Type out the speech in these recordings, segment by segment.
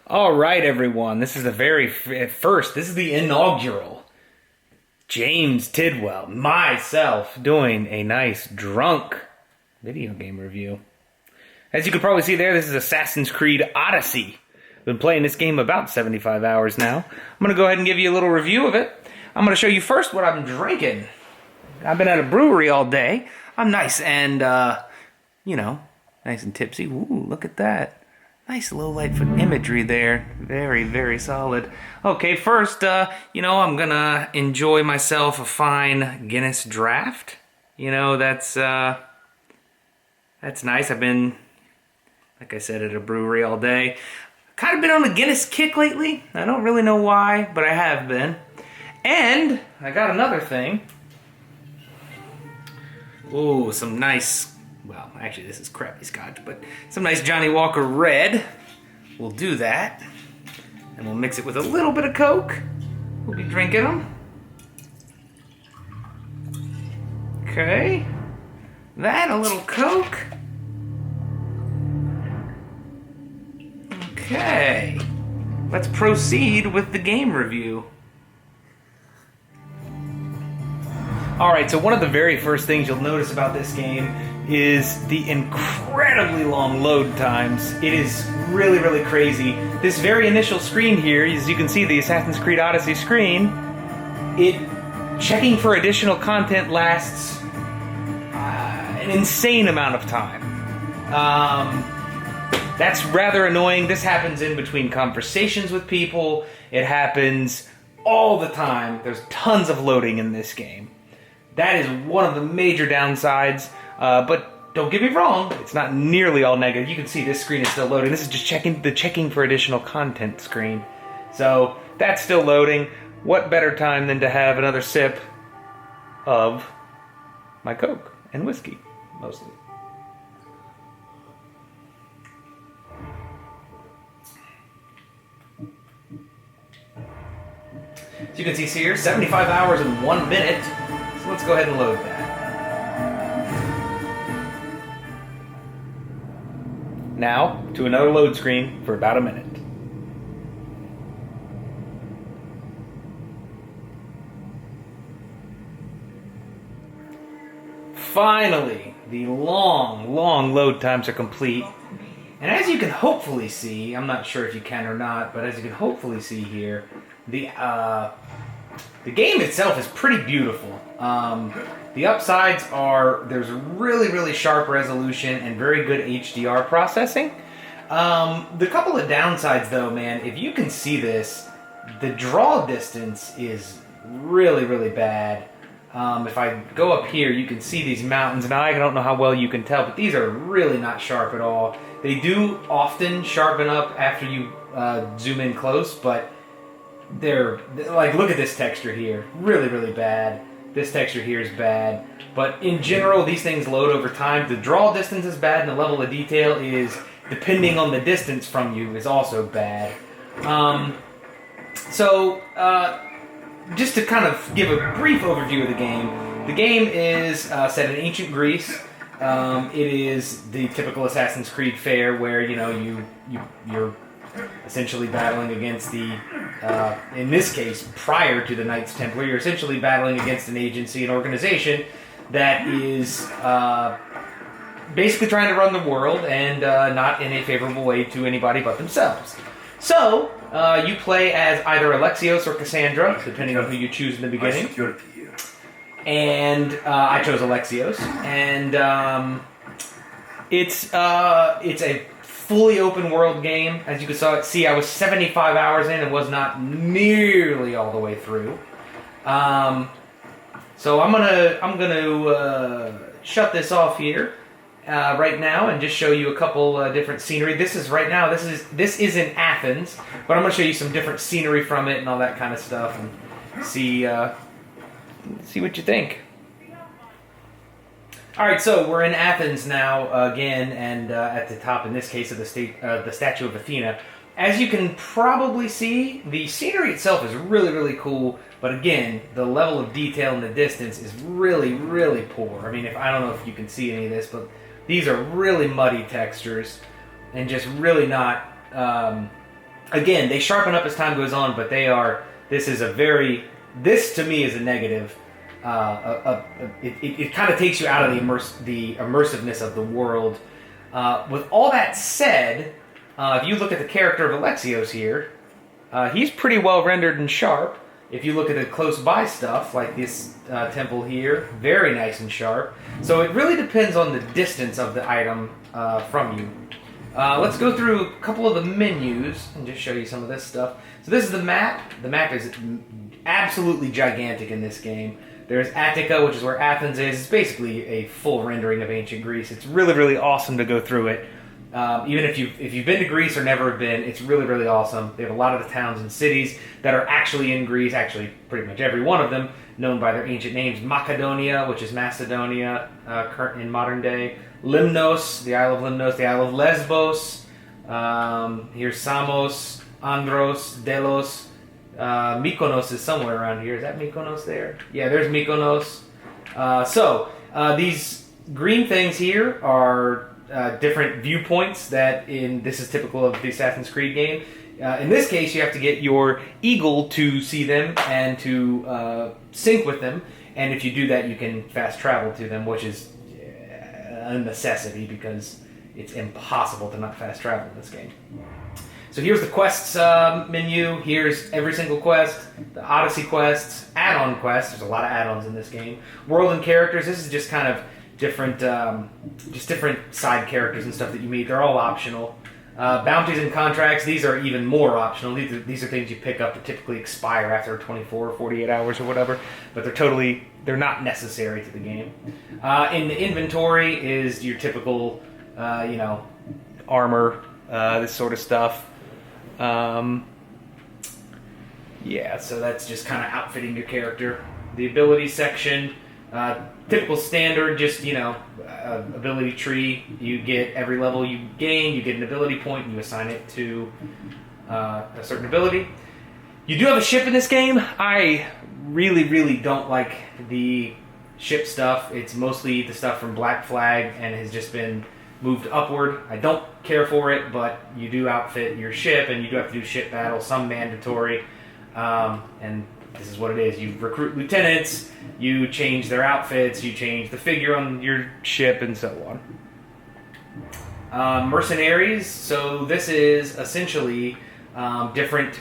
All right, everyone. This is the very first. This is the inaugural James Tidwell, myself, doing a nice drunk video game review. As you can probably see there, this is Assassin's Creed Odyssey. I've been playing this game about 75 hours now. I'm going to go ahead and give you a little review of it. I'm going to show you first what I'm drinking. I've been at a brewery all day. I'm nice and, nice and tipsy. Ooh, look at that. Nice low light foot imagery there. Very, very solid. Okay, first, I'm gonna enjoy myself a fine Guinness draft. That's nice. I've been, like I said, at a brewery all day. Kind of been on a Guinness kick lately. I don't really know why, but I have been. And I got another thing. Ooh, some nice... Well, actually, this is crappy scotch, but some nice Johnny Walker Red. We'll do that. And we'll mix it with a little bit of Coke. We'll be drinking them. Okay. That, a little Coke. Okay. Let's proceed with the game review. Alright, so one of the very first things you'll notice about this game is the incredibly long load times. It is really, really crazy. This very initial screen here, as you can see, the Assassin's Creed Odyssey screen, checking for additional content lasts an insane amount of time. That's rather annoying. This happens in between conversations with people. It happens all the time. There's tons of loading in this game. That is one of the major downsides, but don't get me wrong, it's not nearly all negative. You can see this screen is still loading. This is just checking for additional content screen. So that's still loading. What better time than to have another sip of my Coke and whiskey, mostly. So you can see here, 75 hours and 1 minute. So let's go ahead and load that. Now, to another load screen for about a minute. Finally, the long load times are complete. And as you can hopefully see, I'm not sure if you can or not, but as you can hopefully see here, the game itself is pretty beautiful. The upsides are there's really, really sharp resolution and very good HDR processing. The couple of downsides, though, man, if you can see this, the draw distance is really, really bad. If I go up here, you can see these mountains. Now, I don't know how well you can tell, but these are really not sharp at all. They do often sharpen up after you zoom in close, but they're like, look at this texture here. Really, really bad. This texture here is bad. But in general, these things load over time. The draw distance is bad, and the level of detail is, depending on the distance from you, is also bad. Just to kind of give a brief overview of the game is set in ancient Greece. It is the typical Assassin's Creed fare where, you're essentially battling against in this case, prior to the Knights Templar, you're essentially battling against an agency, an organization that is basically trying to run the world and not in a favorable way to anybody but themselves. So, you play as either Alexios or Cassandra, depending on who you choose in the beginning. And I chose Alexios, and it's a fully open world game. As you can see, I was 75 hours in and was not nearly all the way through. So I'm gonna shut this off here right now and just show you a couple different scenery. This is in Athens, but I'm gonna show you some different scenery from it and all that kind of stuff, and see what you think. All right, so we're in Athens now again, and at the top, in this case, of the statue of Athena. As you can probably see, the scenery itself is really, really cool, but again, the level of detail in the distance is really, really poor. I mean, I don't know if you can see any of this, but these are really muddy textures, and just really not Again, they sharpen up as time goes on, but this to me is a negative. It kind of takes you out of the immersiveness of the world. With all that said, if you look at the character of Alexios here, he's pretty well rendered and sharp. If you look at the close by stuff, like this temple here, very nice and sharp. So it really depends on the distance of the item from you. Let's go through a couple of the menus and just show you some of this stuff. So this is the map. The map is absolutely gigantic in this game. There's Attica, which is where Athens is. It's basically a full rendering of ancient Greece. It's really, really awesome to go through it. Even if you've been to Greece or never have been, it's really, really awesome. They have a lot of the towns and cities that are actually in Greece, actually pretty much every one of them, known by their ancient names. Macedonia, which is Macedonia in modern day. Limnos, the Isle of Limnos, the Isle of Lesbos. Here's Samos, Andros, Delos. Mykonos is somewhere around here. Is that Mykonos there? Yeah, there's Mykonos. These green things here are different viewpoints this is typical of the Assassin's Creed game. In this case, you have to get your eagle to see them and to sync with them. And if you do that, you can fast travel to them, which is a necessity because it's impossible to not fast travel in this game. So here's the quests menu. Here's every single quest, the Odyssey quests, add-on quests. There's a lot of add-ons in this game. World and characters. This is just kind of different side characters and stuff that you meet. They're all optional. Bounties and contracts. These are even more optional. These are things you pick up that typically expire after 24 or 48 hours or whatever. But they're not necessary to the game. In the inventory is your typical, armor, this sort of stuff. So that's just kind of outfitting your character. The ability section, typical standard, just, ability tree. You get every level you gain, you get an ability point, and you assign it to a certain ability. You do have a ship in this game. I really, really don't like the ship stuff. It's mostly the stuff from Black Flag and has just been moved upward. I don't care for it, but you do outfit your ship, and you do have to do ship battles, some mandatory, and this is what it is. You recruit lieutenants, you change their outfits, you change the figure on your ship, and so on. Mercenaries, so this is essentially different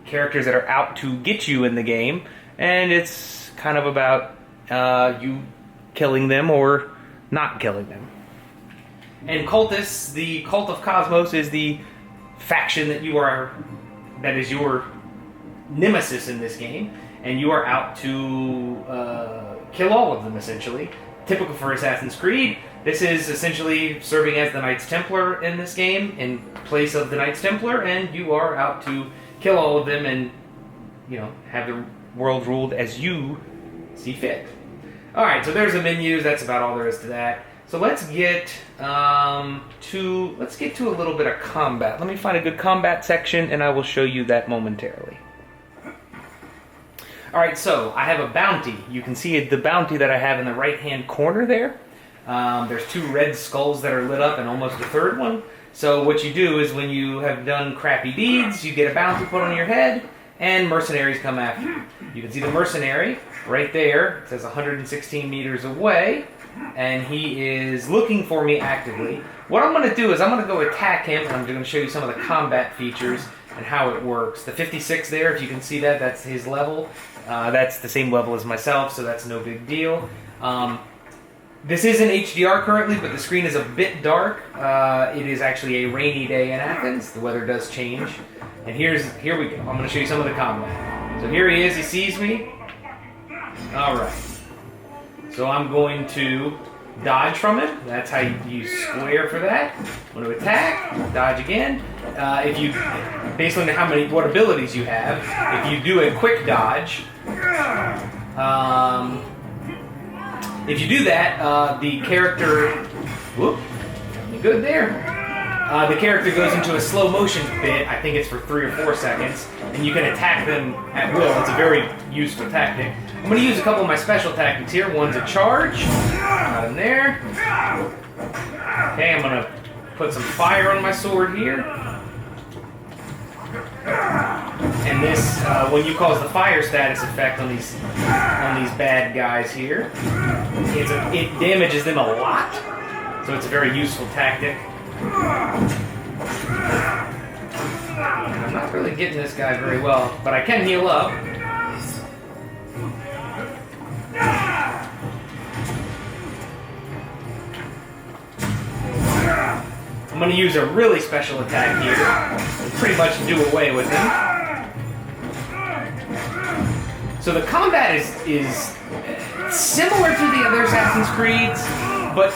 characters that are out to get you in the game, and it's kind of about you killing them or not killing them. And cultists, the Cult of Cosmos is the faction that is your nemesis in this game, and you are out to kill all of them, essentially. Typical for Assassin's Creed, this is essentially serving as the Knights Templar in this game, in place of the Knights Templar, and you are out to kill all of them and, have the world ruled as you see fit. Alright, so there's the menus, that's about all there is to that. So let's get to a little bit of combat. Let me find a good combat section, and I will show you that momentarily. All right, so I have a bounty. You can see the bounty that I have in the right-hand corner there. There's 2 red skulls that are lit up, and almost a third one. So what you do is when you have done crappy deeds, you get a bounty put on your head, and mercenaries come after you. You can see the mercenary right there. It says 116 meters away. And he is looking for me actively. What I'm going to do is I'm going to go attack him, and I'm going to show you some of the combat features and how it works. The 56 there, if you can see that, that's his level. That's the same level as myself, so that's no big deal. This is in HDR currently, but the screen is a bit dark. It is actually a rainy day in Athens. The weather does change. And here we go. I'm going to show you some of the combat. So here he is. He sees me. All right. So I'm going to dodge from him. That's how you use square for that. I'm going to attack, dodge again. Based on what abilities you have, if you do a quick dodge, if you do that, the character, good there. The character goes into a slow motion bit. I think it's for 3 or 4 seconds, and you can attack them at will. It's a very useful tactic. I'm going to use a couple of my special tactics here. One's a charge. Got him there. Okay, I'm going to put some fire on my sword here. And this, when you cause the fire status effect on these bad guys here, it damages them a lot. So it's a very useful tactic. I'm not really getting this guy very well, but I can heal up. I'm going to use a really special attack here. Pretty much do away with him. So the combat is similar to the other Assassin's Creeds, but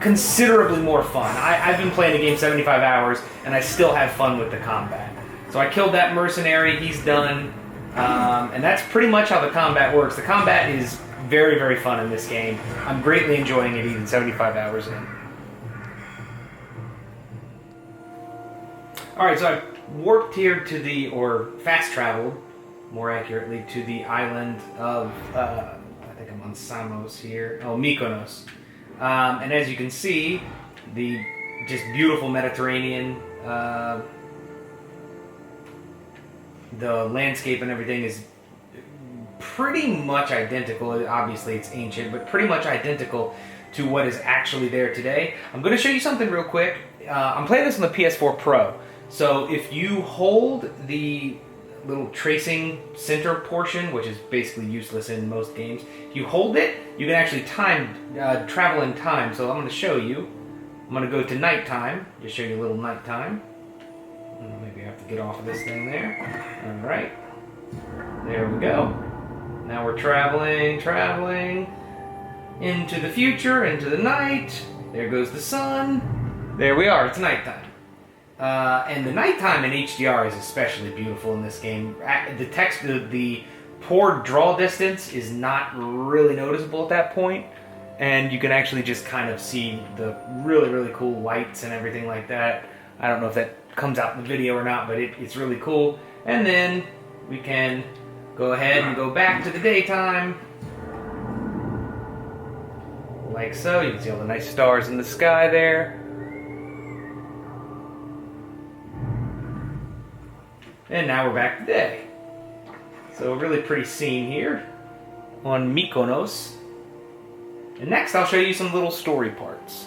considerably more fun. I've been playing the game 75 hours, and I still have fun with the combat. So I killed that mercenary, he's done, and that's pretty much how the combat works. The combat is very, very fun in this game. I'm greatly enjoying it even 75 hours in. Alright, so I've warped here to or fast traveled, more accurately, to the island of, I think I'm on Samos here, Mykonos. And as you can see, the just beautiful Mediterranean, the landscape and everything is pretty much identical. Obviously it's ancient, but pretty much identical to what is actually there today. I'm going to show you something real quick. I'm playing this on the PS4 Pro. So if you hold the little tracing center portion, which is basically useless in most games, if you hold it, you can actually travel in time. So I'm going to show you. I'm going to go to nighttime, just show you a little nighttime. Maybe I have to get off of this thing there. Alright. There we go. Now we're traveling into the future, into the night. There goes the sun. There we are, it's nighttime. And the nighttime in HDR is especially beautiful in this game. The poor draw distance is not really noticeable at that point, and you can actually just kind of see the really, really cool lights and everything like that. I don't know if that comes out in the video or not, but it's really cool. And then we can go ahead and go back to the daytime. Like so. You can see all the nice stars in the sky there. And now we're back to day. So a really pretty scene here on Mykonos. And next I'll show you some little story parts.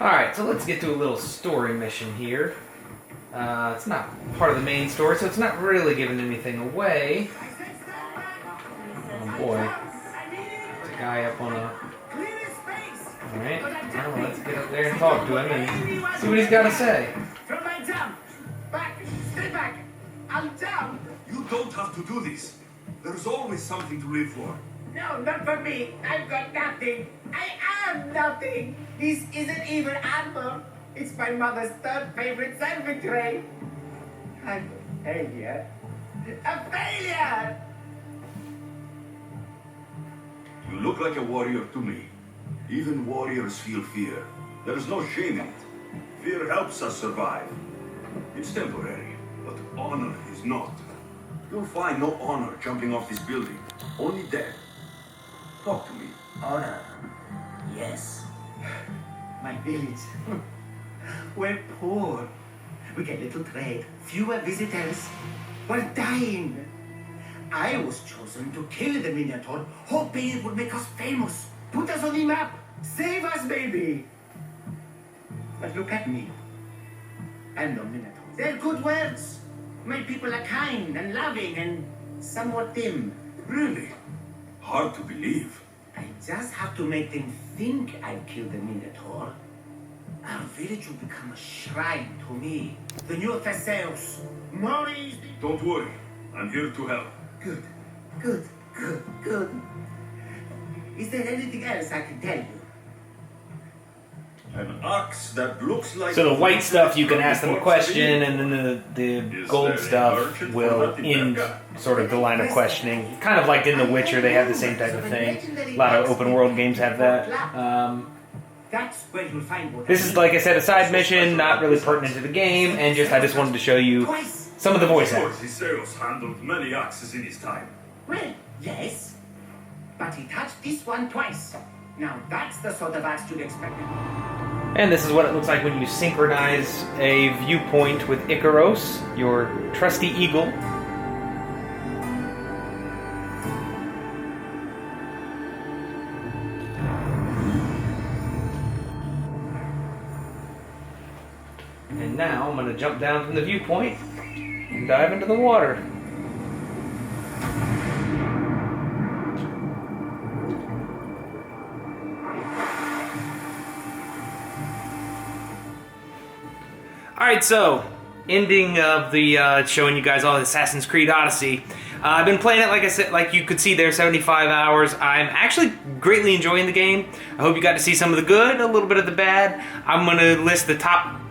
Alright, so let's get to a little story mission here. It's not part of the main story, so it's not really giving anything away. Oh boy. There's a guy up on a... Alright, well, let's get up there and talk to him and see what he's got to say. From my jump! Back! Stay back! I'm down! You don't have to do this. There's always something to live for. No, not for me. I've got nothing. I am nothing. This isn't even armor. It's my mother's third favorite serving tray. I'm a failure. A failure! You look like a warrior to me. Even warriors feel fear. There is no shame in it. Fear helps us survive. It's temporary, but honor is not. You'll find no honor jumping off this building. Only death. Talk to me. Honor. Yes. My village. We're poor. We get little trade, fewer visitors. We're dying. I was chosen to kill the Minotaur, hoping it would make us famous. Put us on the map. Save us, baby. But look at me. I'm no Minotaur. They're good words. My people are kind and loving and somewhat dim. Really? Hard to believe. I just have to make them think I've killed the Minotaur. Our village will become a shrine to me. The new Theseus. Maurice. Don't worry. I'm here to help. Good. Good. Good. Good. Is there anything else I can tell you? An ox that looks like... So the white stuff, you can ask them a question, and then the gold stuff will end sort of the line of questioning. Kind of like in The Witcher, they have the same type of thing. A lot of open world games have that. That's where you'll find what This is, like I said, a side mission, not really pertinent to the game, and I just wanted to show you some of the voice acting. Theseus handled many axes in his time. Well, yes. But he touched this one twice. Now that's the sort of axe you'd expect. And this is what it looks like when you synchronize a viewpoint with Icaros, your trusty eagle. And now I'm going to jump down from the viewpoint and dive into the water. Alright, so, ending of the showing you guys all the Assassin's Creed Odyssey. I've been playing it, like I said, like you could see there, 75 hours. I'm actually greatly enjoying the game. I hope you got to see some of the good, a little bit of the bad. I'm going to list the top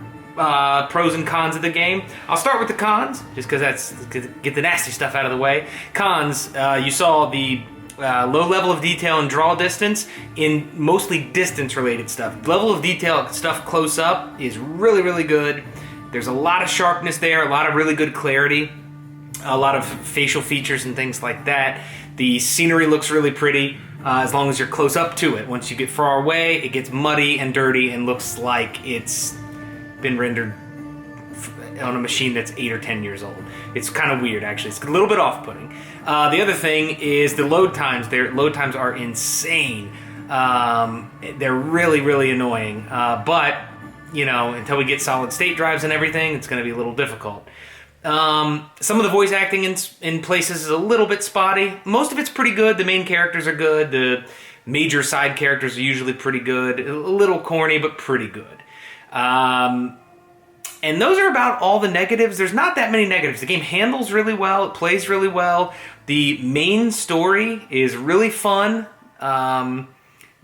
pros and cons of the game. I'll start with the cons, just because that's get the nasty stuff out of the way. Cons, you saw the low level of detail and draw distance in mostly distance related stuff. Level of detail stuff close up is really, really good. There's a lot of sharpness there, a lot of really good clarity, a lot of facial features and things like that. The scenery looks really pretty as long as you're close up to it. Once you get far away, it gets muddy and dirty and looks like it's been rendered on a machine that's 8 or 10 years old. It's kind of weird, actually. It's a little bit off-putting. The other thing is the load times. Their load times are insane. They're really, really annoying. But, you know, until we get solid state drives and everything, it's going to be a little difficult. Some of the voice acting in places is a little bit spotty. Most of it's pretty good. The main characters are good. The major side characters are usually pretty good. A little corny, but pretty good. And those are about all the negatives. There's not that many negatives. The game handles really well. It plays really well. The main story is really fun.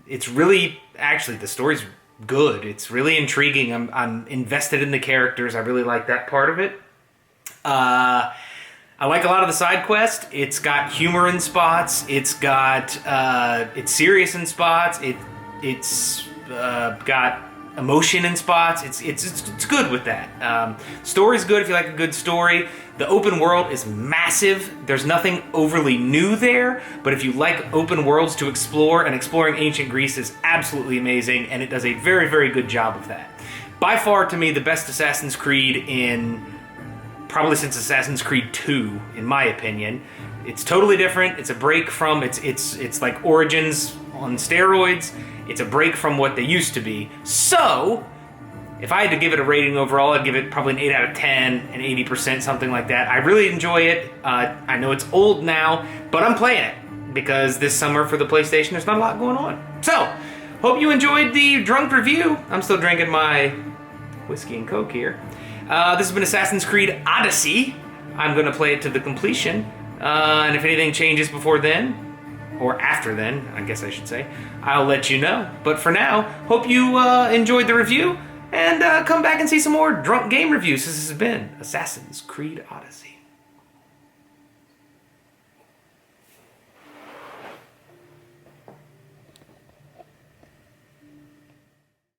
It's really, actually, the story's good. It's really intriguing. I'm invested in the characters. I really like that part of it. I like a lot of the side quest. It's got humor in spots. It's serious in spots. It's got emotion in spots. It's good with that. Story's good if you like a good story. The open world is massive. There's nothing overly new there, but if you like open worlds to explore, and exploring ancient Greece is absolutely amazing, and it does a very, very good job of that. By far, to me, the best Assassin's Creed probably since Assassin's Creed 2, in my opinion. It's totally different. It's a break from, it's like Origins on steroids. It's a break from what they used to be. So, if I had to give it a rating overall, I'd give it probably an 8 out of 10, an 80%, something like that. I really enjoy it. I know it's old now, but I'm playing it because this summer for the PlayStation, there's not a lot going on. So, hope you enjoyed the drunk review. I'm still drinking my whiskey and Coke here. This has been Assassin's Creed Odyssey. I'm going to play it to the completion. And if anything changes before then, or after then, I guess I should say, I'll let you know. But for now, hope you enjoyed the review, and come back and see some more drunk game reviews. This has been Assassin's Creed Odyssey.